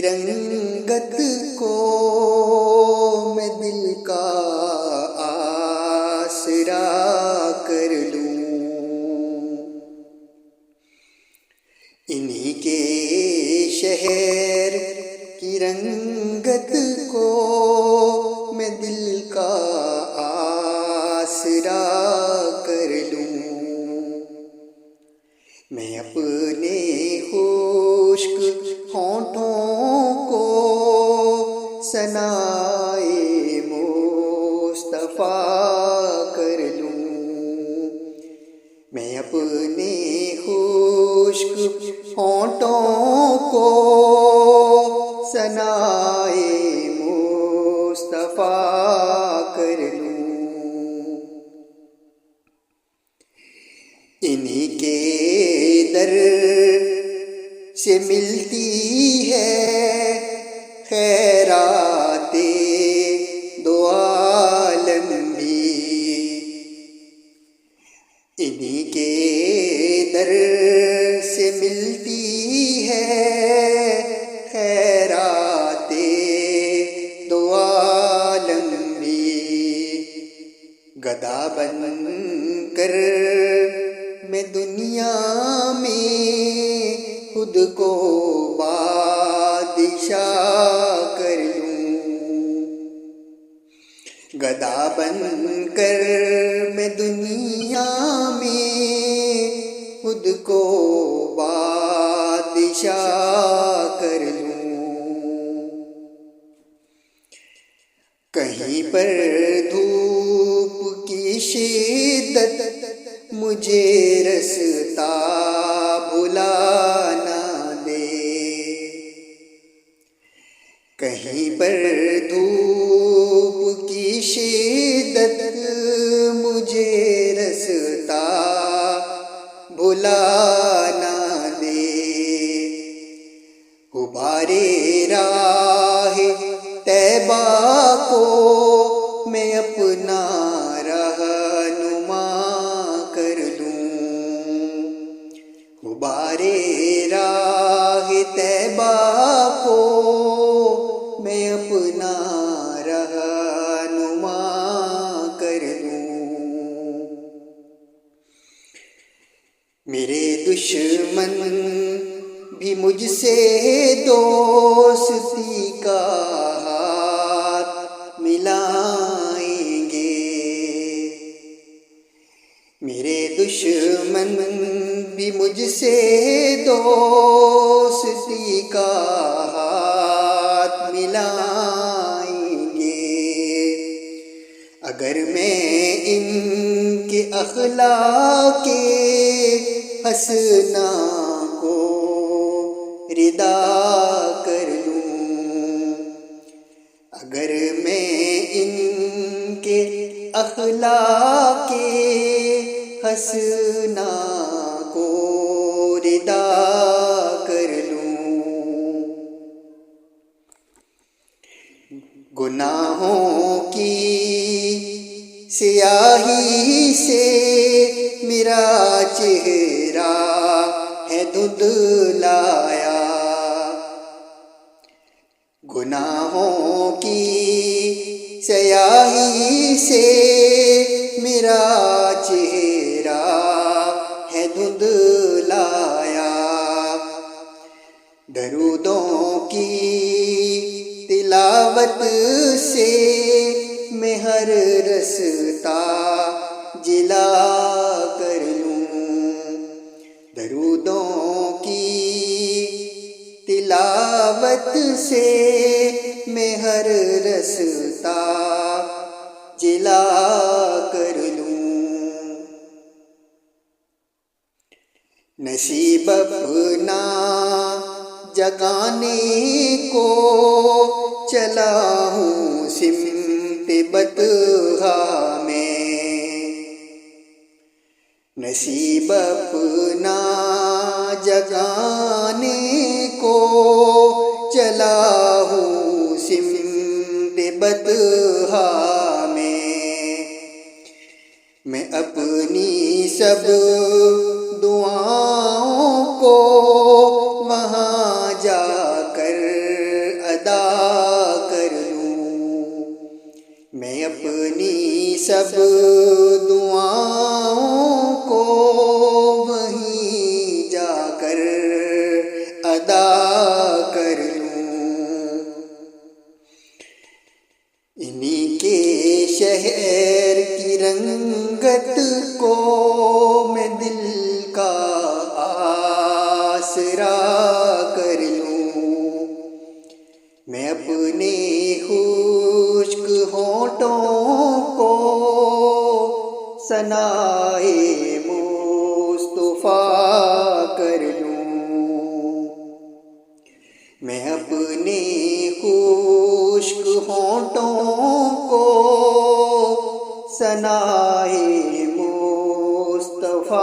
رنگت کو میں دل کا آسرا کر لوں، انہی کے شہر کی رنگت کو میں دل کا آسرا کر لوں، میں اپنے خشک ہونٹوں کو ثنائے مصطفیٰ کر لوں، میں اپنے خشک ہونٹوں کو ثنائے مصطفیٰ کر لوں، انہی کے در سے ملتی ہے خیرات دو عالم بھی، انہی کے در سے ملتی ہے خیرات دو عالم بھی، گدا بن کر میں دنیا میں خود کو بادشاہ کر لوں، گدا بن کر میں دنیا میں خود کو بادشاہ کر لوں، کہیں پر دھوپ کی شدت مجھے رستا بھلا نہ دے، کہیں پر دھوپ کی شدت مجھے رستا بھلا نہ دے، غبارے راہ طیبہ کو میں اپنا رہنما کر دوں، غبارے راہ طیبہ کو میں اپنا رہنما کر دوں، میرے دشمن بھی مجھ سے دوستی کا ہاتھ ملائیں گے، میرے دشمن بھی مجھ سے دوستی کا ہاتھ ملائیں گے، اگر میں ان کے اخلاق حسنہ کو ردا کر لوں، اگر میں ان کے اخلاق حسنہ کو ردا کر لوں، گناہوں کی سیاہی سے میرا چہرہ ہے دھندلایا، گناہوں کی سیاہی سے میرا چہرہ ہے دھندلایا، درودوں کی تلاوت سے میں ہر رستہ جلا کر لوں، درودوں کی تلاوت سے میں ہر رستہ جلا کر لوں، نصیب اپنا جگانے کو چلا ہوں سمت بطحا میں، نصیب اپنا جگانے کو چلا ہوں سمت بطحا میں اپنی سب دعاؤں کو وہاں جا کر اپنی سب دعاؤں کو وہیں جا کر ادا کر لوں، انہی کے شہر کی رنگت کو میں دل کا آسرا کر لوں، میں اپنے خشک ہونٹوں کو ثنائے مصطفیٰ کر لوں، میں اپنے خشک ہونٹوں کو ثنائے مصطفیٰ